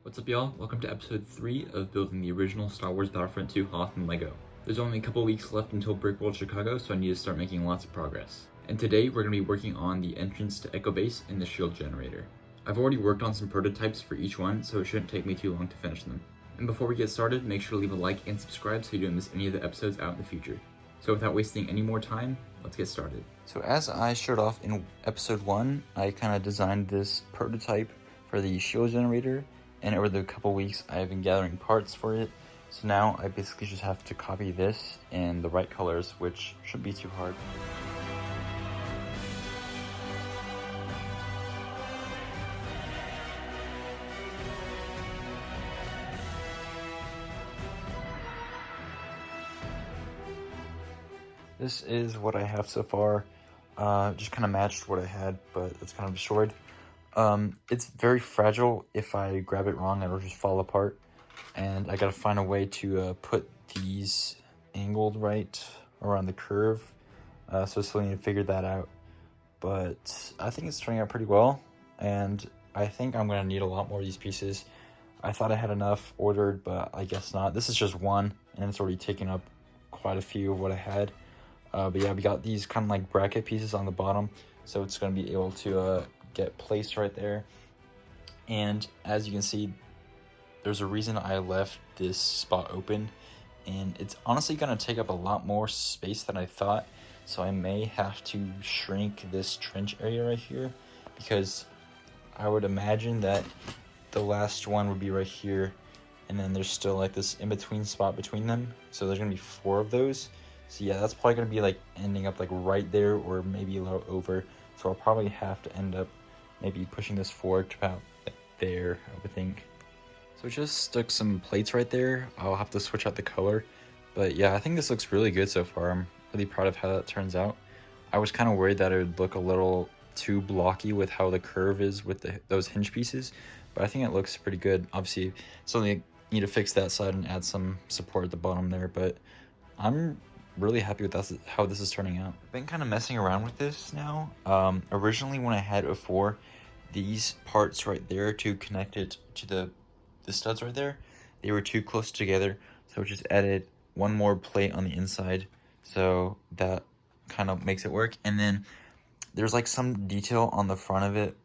What's up, y'all? Welcome to episode 3 of building the original Star Wars Battlefront 2 Hoth and Lego. There's only a couple weeks left until Brick World Chicago, so I need to start making lots of progress. And today we're going to be working on the entrance to Echo Base and the shield generator. I've already worked on some prototypes for each one, so it shouldn't take me too long to finish them. And before we get started, make sure to leave a like and subscribe so you don't miss any of the episodes out in the future. So without wasting any more time, let's get started. So as I showed off in episode 1, I kind of designed this prototype for the shield generator, and over the couple weeks I've been gathering parts for it. So now I basically just have to copy this in the right colors, which shouldn't be too hard. This is what I have so far. Just kind of matched what I had, but it's kind of destroyed. It's very fragile. If I grab it wrong, it'll just fall apart. And I gotta find a way to put these angled right around the curve. So I still need to figure that out. But I think it's turning out pretty well. And I think I'm gonna need a lot more of these pieces. I thought I had enough ordered, but I guess not. This is just one, and it's already taken up quite a few of what I had. But yeah, we got these kind of like bracket pieces on the bottom, so it's going to be able to get placed right there. And as you can see, there's a reason I left this spot open, and it's honestly going to take up a lot more space than I thought. So I may have to shrink this trench area right here, because I would imagine that the last one would be right here, and then there's still like this in-between spot between them. So there's going to be 4 of those. So yeah, that's probably going to be like ending up like right there, or maybe a little over. So I'll probably have to end up maybe pushing this forward to about like there, I would think. So just stuck some plates right there. I'll have to switch out the color. But yeah, I think this looks really good so far. I'm really proud of how that turns out. I was kind of worried that it would look a little too blocky with how the curve is with those hinge pieces. But I think it looks pretty good. Obviously, still need to fix that side and add some support at the bottom there. But I'm really happy with how this is turning out. I've been kind of messing around with this now. Originally when I had it before, these parts right there to connect it to the studs right there, they were too close together, so I just added one more plate on the inside, so that kind of makes it work. And then there's like some detail on the front of it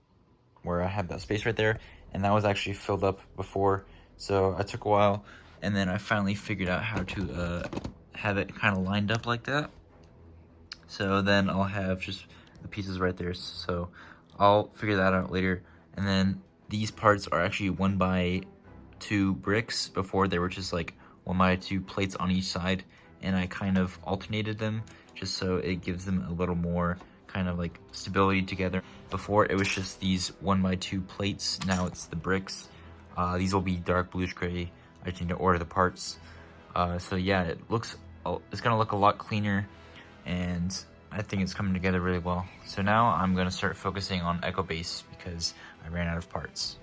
where I had that space right there, and that was actually filled up before, so it took a while, and then I finally figured out how to have it kind of lined up like that. So then I'll have just the pieces right there, so I'll figure that out later. And then these parts are actually 1x2 bricks. Before they were just like 1x2 plates on each side, and I kind of alternated them just so it gives them a little more kind of like stability together. Before it was just these 1x2 plates, now it's the bricks. These will be dark bluish gray. I just need to order the parts. So yeah, it's gonna look a lot cleaner, and I think it's coming together really well. So now I'm gonna start focusing on Echo Base because I ran out of parts.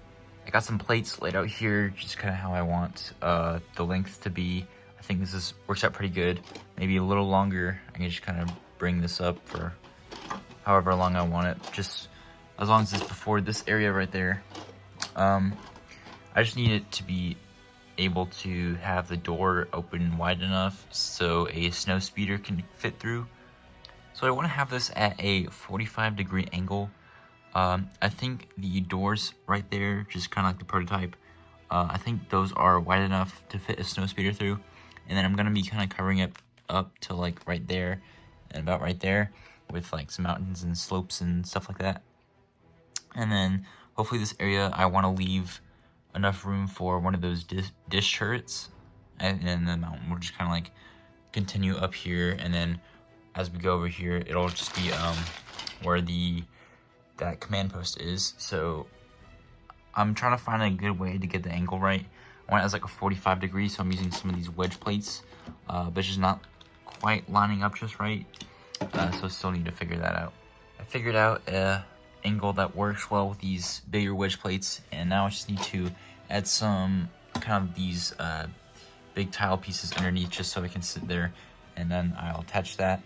I got some plates laid out here, just kind of how I want the length to be. I think this works out pretty good. Maybe a little longer. I can just kind of bring this up for however long I want it, just as long as it's before this area right there. I just need it to be able to have the door open wide enough so a snow speeder can fit through. So I want to have this at a 45-degree angle. I think the doors right there, just kind of like the prototype, I think those are wide enough to fit a snow speeder through. And then I'm going to be kind of covering it up to like right there and about right there with like some mountains and slopes and stuff like that. And then hopefully this area I want to leave enough room for one of those dish turrets, and then the mountain will just kind of like continue up here, and then as we go over here, it'll just be where that command post is. So I'm trying to find a good way to get the angle right. I want it as like a 45 degrees, so I'm using some of these wedge plates, but it's just not quite lining up just right. So I still need to figure that out. I figured out a angle that works well with these bigger wedge plates, and now I just need to add some kind of these big tile pieces underneath just so it can sit there, and then I'll attach that.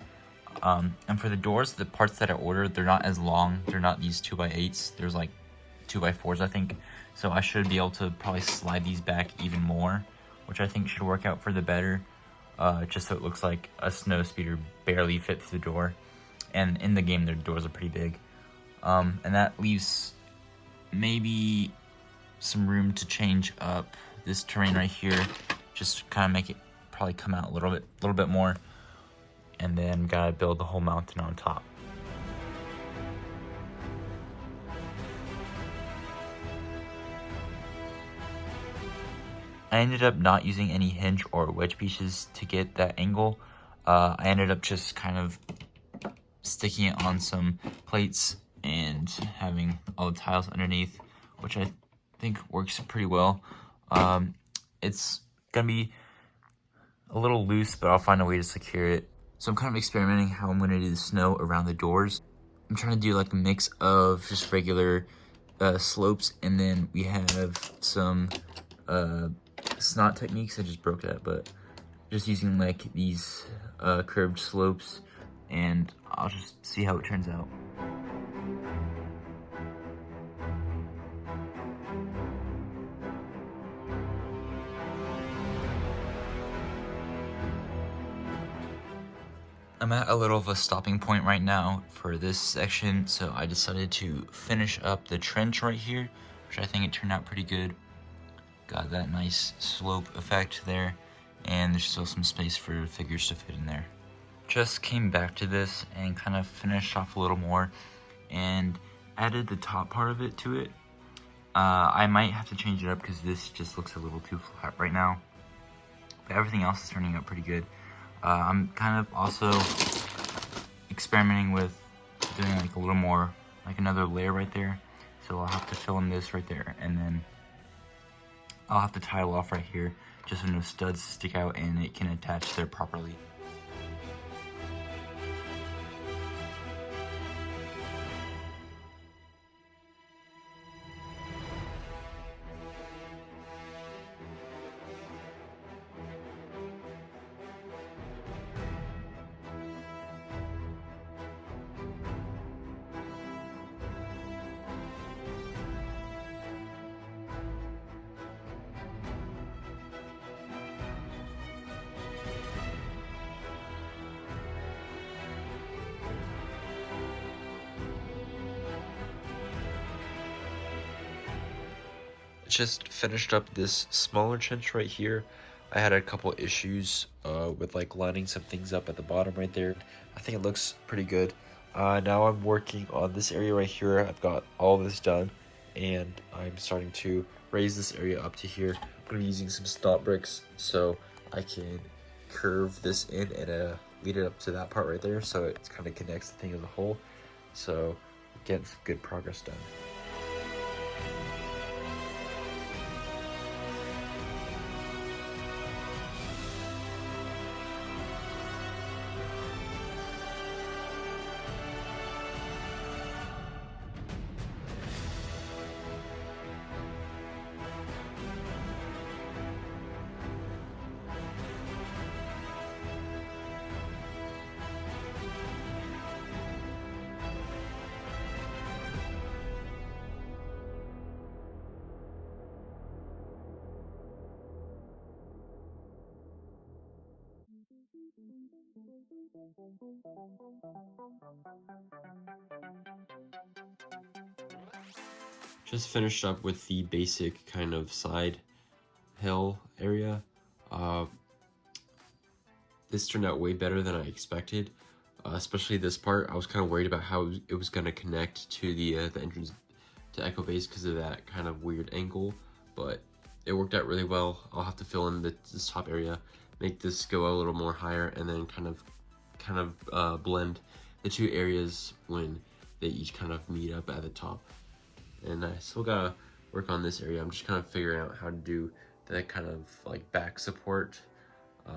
And for the doors, the parts that I ordered, they're not as long. They're not these 2x8s. There's like 2x4s, I think. So I should be able to probably slide these back even more, which I think should work out for the better. Just so it looks like a snow speeder barely fit through the door. And in the game, their doors are pretty big. And that leaves maybe some room to change up this terrain right here. Just kind of make it probably come out a little bit more. And then gotta build the whole mountain on top. I ended up not using any hinge or wedge pieces to get that angle. I ended up just kind of sticking it on some plates and having all the tiles underneath, which I think works pretty well. It's gonna be a little loose, but I'll find a way to secure it. So I'm kind of experimenting how I'm gonna do the snow around the doors. I'm trying to do like a mix of just regular slopes, and then we have some snot techniques. I just broke that, but just using like these curved slopes, and I'll just see how it turns out. I'm at a little of a stopping point right now for this section, so I decided to finish up the trench right here, which I think it turned out pretty good. Got that nice slope effect there, and there's still some space for figures to fit in there. Just came back to this and kind of finished off a little more and added the top part of it to it. I might have to change it up because this just looks a little too flat right now, but everything else is turning out pretty good. I'm kind of also experimenting with doing like a little more, like another layer right there. So I'll have to fill in this right there, and then I'll have to tile off right here just so no studs stick out and it can attach there properly. Just finished up this smaller trench right here. I had a couple issues with like lining some things up at the bottom right there. I think it looks pretty good. Now I'm working on this area right here. I've got all this done, and I'm starting to raise this area up to here. I'm gonna be using some stop bricks so I can curve this in and lead it up to that part right there, so it kind of connects the thing as a whole. So getting some good progress done. Just finished up with the basic kind of side hill area. This turned out way better than I expected, especially this part. I was kind of worried about how it was going to connect to the entrance to Echo Base because of that kind of weird angle, but it worked out really well. I'll have to fill in this top area, make this go a little more higher, and then kind of blend the two areas when they each kind of meet up at the top. And I still gotta work on this area. I'm just kind of figuring out how to do that kind of like back support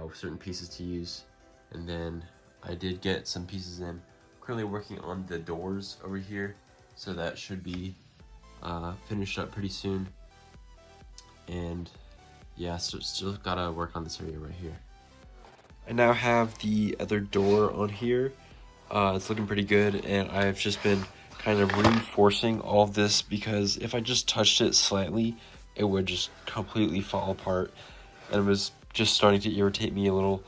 with certain pieces to use. And then I did get some pieces in. I'm currently working on the doors over here, so that should be finished up pretty soon. And yeah, so still gotta work on this area right here. I now have the other door on here. It's looking pretty good, and I've just been kind of reinforcing all of this, because if I just touched it slightly, it would just completely fall apart, and it was just starting to irritate me a little.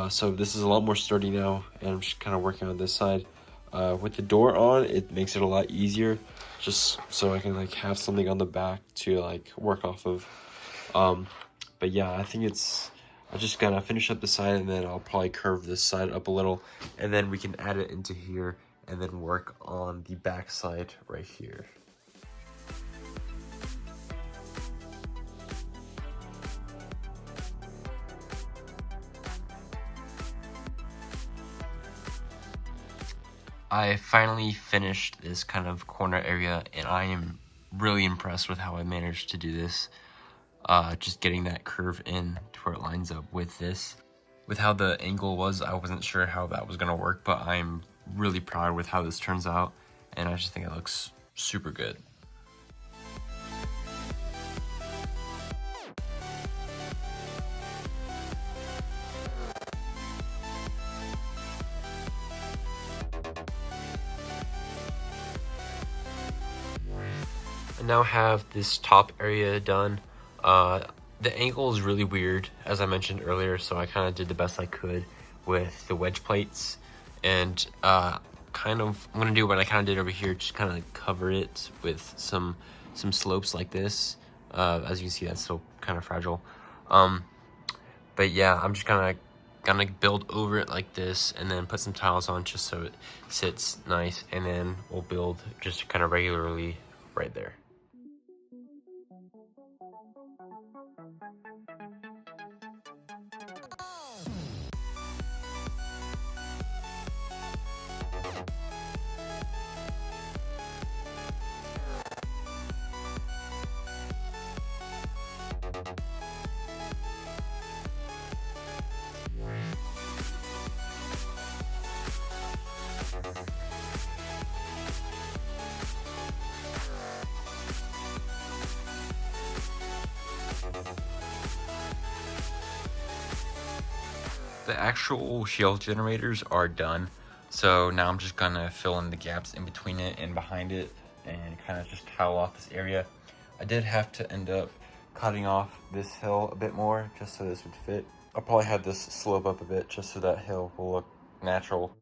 So this is a lot more sturdy now, and I'm just kind of working on this side. With the door on, it makes it a lot easier, just so I can like have something on the back to like work off of. But yeah, I think I just gotta finish up the side, and then I'll probably curve this side up a little, and then we can add it into here, and then work on the back side right here. I finally finished this kind of corner area, and I am really impressed with how I managed to do this. Just getting that curve in to where it lines up with this. With how the angle was, I wasn't sure how that was gonna work, but I'm really proud with how this turns out, and I just think it looks super good. I now have this top area done. The angle is really weird, as I mentioned earlier, so I kind of did the best I could with the wedge plates, and I'm gonna do what I kind of did over here, just kind of cover it with some slopes like this. As you can see, that's still kind of fragile. But yeah, I'm just gonna build over it like this, and then put some tiles on just so it sits nice, and then we'll build just kind of regularly right there. The actual shield generators are done, so now I'm just gonna fill in the gaps in between it and behind it, and kind of just tile off this area. I did have to end up cutting off this hill a bit more just so this would fit. I'll probably have this slope up a bit just so that hill will look natural.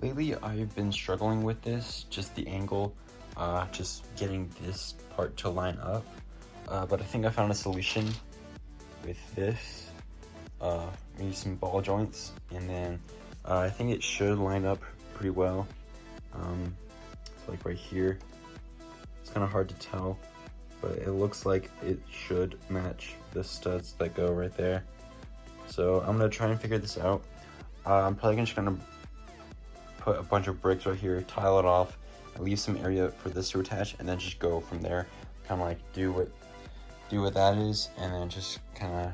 Lately, I've been struggling with this, just the angle, just getting this part to line up. But I think I found a solution with this. Maybe some ball joints, and then I think it should line up pretty well. So like right here, it's kind of hard to tell, but it looks like it should match the studs that go right there. So I'm gonna try and figure this out. I'm probably just gonna put a bunch of bricks right here, tile it off, and leave some area for this to attach, and then just go from there. Kind of like do what that is, and then just kind of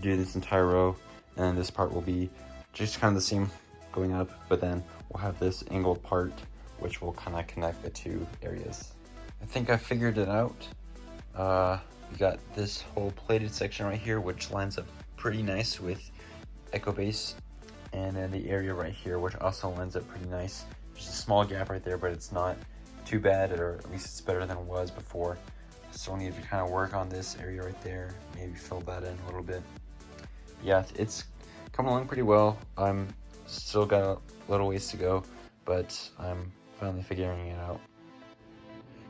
do this entire row, and then this part will be just kind of the same going up, but then we'll have this angled part which will kind of connect the two areas. I think I figured it out. We got this whole plated section right here, which lines up pretty nice with Echo Base, and then the area right here, which also lines up pretty nice. There's a small gap right there, but it's not too bad, or at least it's better than it was before. Still need to kind of work on this area right there, maybe fill that in a little bit. Yeah, it's coming along pretty well. I'm still got a little ways to go, but I'm finally figuring it out.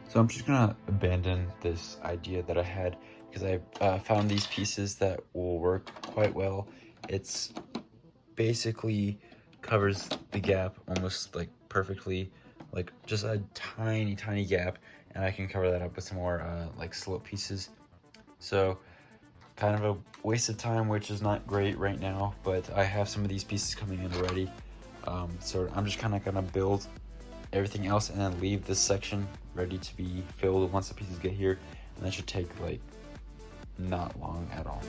So I'm just gonna abandon this idea that I had, because I found these pieces that will work quite well. It's basically covers the gap almost like perfectly, like just a tiny gap, and I can cover that up with some more like slope pieces. So kind of a waste of time, which is not great right now, but I have some of these pieces coming in already. So I'm just kind of gonna build everything else and then leave this section ready to be filled once the pieces get here, and that should take like not long at all.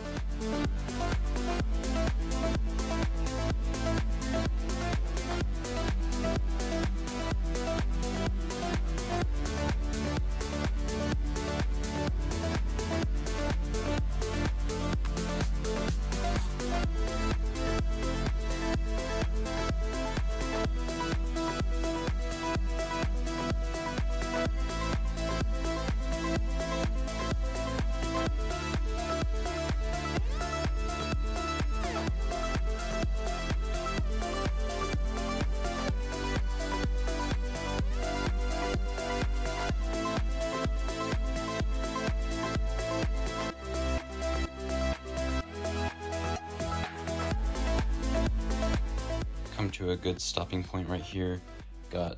Come to a good stopping point right here. Got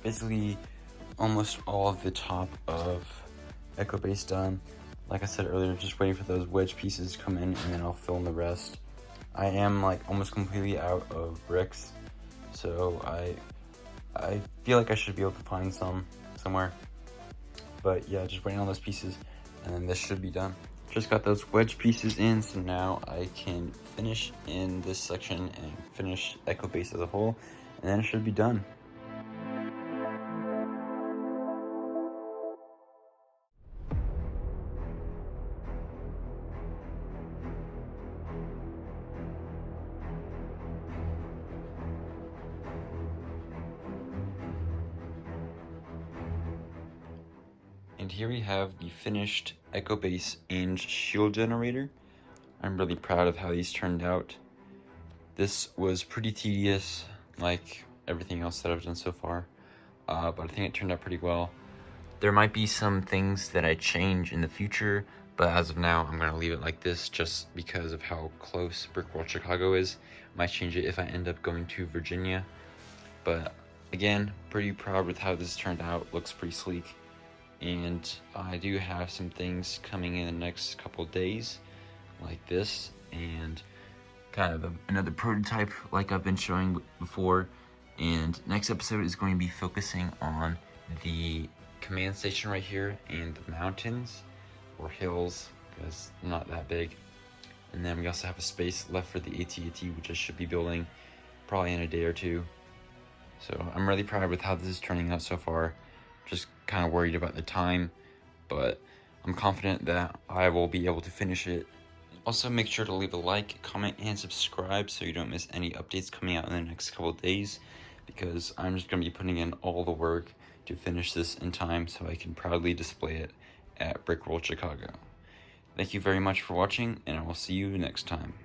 basically almost all of the top of Echo Base done. Like I said earlier, just waiting for those wedge pieces to come in and then I'll fill in the rest. I am like almost completely out of bricks, so I feel like I should be able to find some somewhere. But yeah, just waiting on those pieces and then this should be done. Just got those wedge pieces in, so now I can finish in this section and finish Echo Base as a whole, and then it should be done. And here we have the finished Echo Base and shield generator. I'm really proud of how these turned out. This was pretty tedious, like everything else that I've done so far, but I think it turned out pretty well. There might be some things that I change in the future, but as of now, I'm gonna leave it like this just because of how close Brickworld Chicago is. Might change it if I end up going to Virginia, but again, pretty proud with how this turned out. Looks pretty sleek. And I do have some things coming in the next couple days like this, and kind of another prototype like I've been showing before. And next episode is going to be focusing on the command station right here and the mountains or hills, because they're not that big. And then we also have a space left for the AT-AT, which I should be building probably in a day or two. So I'm really proud with how this is turning out so far. Just kind of worried about the time, but I'm confident that I will be able to finish it. Also, make sure to leave a like, comment, and subscribe so you don't miss any updates coming out in the next couple of days, because I'm just going to be putting in all the work to finish this in time so I can proudly display it at Brickworld Chicago. Thank you very much for watching, and I will see you next time.